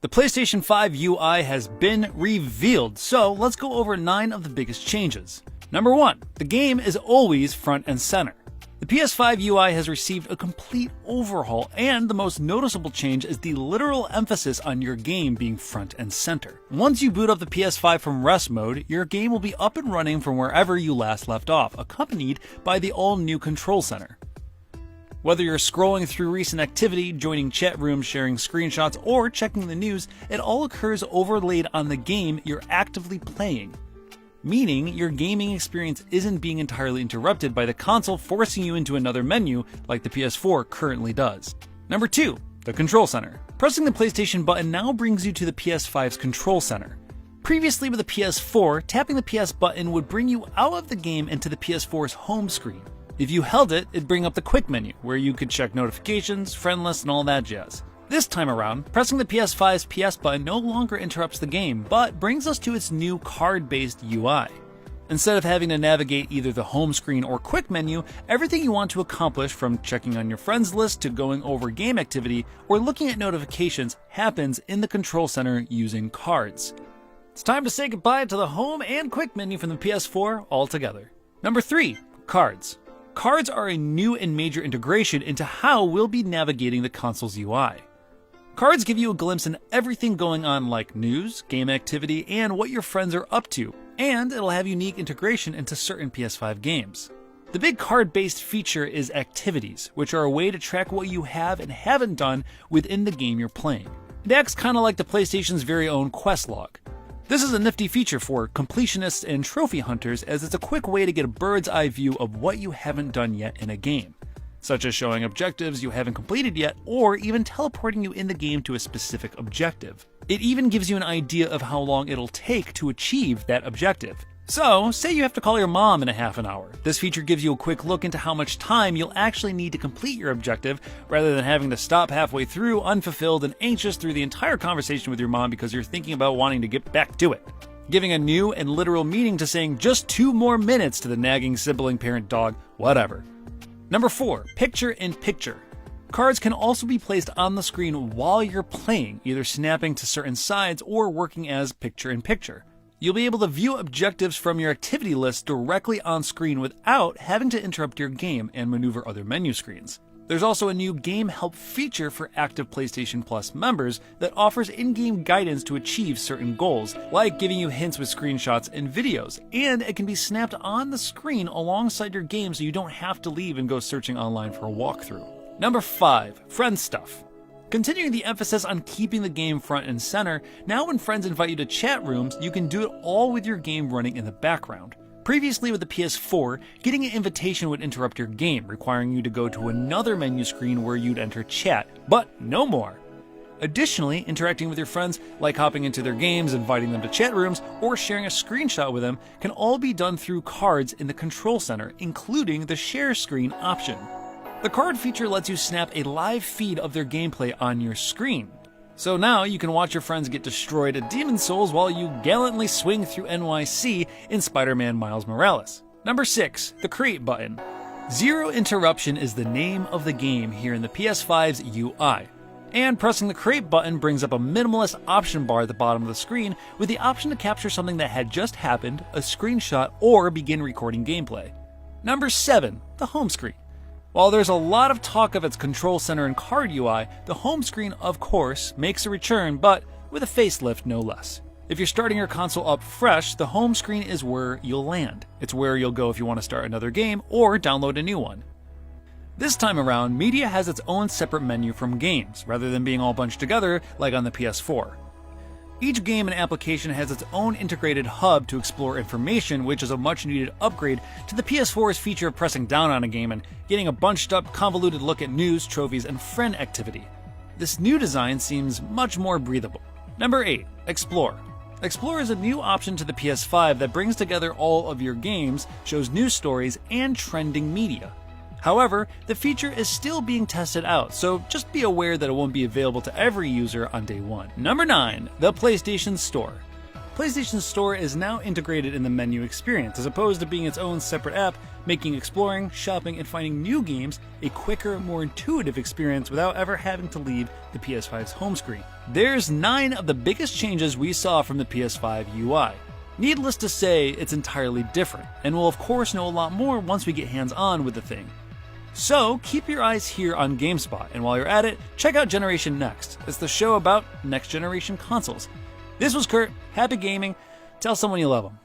The PlayStation 5 UI has been revealed, so let's go over 9 of the biggest changes. Number 1. The game is always front and center. The PS5 UI has received a complete overhaul, and the most noticeable change is the literal emphasis on your game being front and center. Once you boot up the PS5 from rest mode, your game will be up and running from wherever you last left off, accompanied by the all-new control center. Whether you're scrolling through recent activity, joining chat rooms, sharing screenshots, or checking the news, it all occurs overlaid on the game you're actively playing. Meaning, your gaming experience isn't being entirely interrupted by the console forcing you into another menu like the PS4 currently does. Number 2. The Control Center. Pressing the PlayStation button now brings you to the PS5's Control Center. Previously with the PS4, tapping the PS button would bring you out of the game into the PS4's home screen. If you held it, it'd bring up the quick menu, where you could check notifications, friend lists, and all that jazz. This time around, pressing the PS5's PS button no longer interrupts the game, but brings us to its new card-based UI. Instead of having to navigate either the home screen or quick menu, everything you want to accomplish, from checking on your friends list to going over game activity or looking at notifications, happens in the control center using cards. It's time to say goodbye to the home and quick menu from the PS4 altogether. Number 3. Cards. Cards are a new and major integration into how we'll be navigating the console's UI. Cards give you a glimpse in everything going on, like news, game activity, and what your friends are up to, and it'll have unique integration into certain PS5 games. The big card-based feature is activities, which are a way to track what you have and haven't done within the game you're playing. It acts kinda like the PlayStation's very own quest log. This is a nifty feature for completionists and trophy hunters, as it's a quick way to get a bird's eye view of what you haven't done yet in a game, such as showing objectives you haven't completed yet, or even teleporting you in the game to a specific objective. It even gives you an idea of how long it'll take to achieve that objective. So, say you have to call your mom in a half an hour. This feature gives you a quick look into how much time you'll actually need to complete your objective, rather than having to stop halfway through, unfulfilled and anxious through the entire conversation with your mom because you're thinking about wanting to get back to it. Giving a new and literal meaning to saying just 2 more minutes to the nagging sibling, parent, dog, whatever. Number 4. Picture-in-picture. Cards can also be placed on the screen while you're playing, either snapping to certain sides or working as picture-in-picture. You'll be able to view objectives from your activity list directly on screen without having to interrupt your game and maneuver other menu screens. There's also a new game help feature for active PlayStation Plus members that offers in-game guidance to achieve certain goals, like giving you hints with screenshots and videos, and it can be snapped on the screen alongside your game so you don't have to leave and go searching online for a walkthrough. Number 5. Friend stuff. Continuing the emphasis on keeping the game front and center, now when friends invite you to chat rooms, you can do it all with your game running in the background. Previously with the PS4, getting an invitation would interrupt your game, requiring you to go to another menu screen where you'd enter chat, but no more. Additionally, interacting with your friends, like hopping into their games, inviting them to chat rooms, or sharing a screenshot with them, can all be done through cards in the control center, including the share screen option. The card feature lets you snap a live feed of their gameplay on your screen. So now you can watch your friends get destroyed at Demon Souls while you gallantly swing through NYC in Spider-Man Miles Morales. Number 6. The Create button. Zero interruption is the name of the game here in the PS5's UI. And pressing the Create button brings up a minimalist option bar at the bottom of the screen with the option to capture something that had just happened, a screenshot, or begin recording gameplay. Number 7. The Home screen. While there's a lot of talk of its control center and card UI, the home screen, of course, makes a return, but with a facelift no less. If you're starting your console up fresh, the home screen is where you'll land. It's where you'll go if you want to start another game or download a new one. This time around, media has its own separate menu from games, rather than being all bunched together like on the PS4. Each game and application has its own integrated hub to explore information, which is a much needed upgrade to the PS4's feature of pressing down on a game and getting a bunched up, convoluted look at news, trophies, and friend activity. This new design seems much more breathable. Number 8. Explore. Explore is a new option to the PS5 that brings together all of your games, shows news stories, and trending media. However, the feature is still being tested out, so just be aware that it won't be available to every user on day one. Number 9. The PlayStation Store. PlayStation Store is now integrated in the menu experience, as opposed to being its own separate app, making exploring, shopping, and finding new games a quicker, more intuitive experience without ever having to leave the PS5's home screen. There's 9 of the biggest changes we saw from the PS5 UI. Needless to say, it's entirely different, and we'll of course know a lot more once we get hands-on with the thing. So keep your eyes here on GameSpot, and while you're at it, check out Generation Next. It's the show about next generation consoles. This was Kurt, happy gaming, tell someone you love them.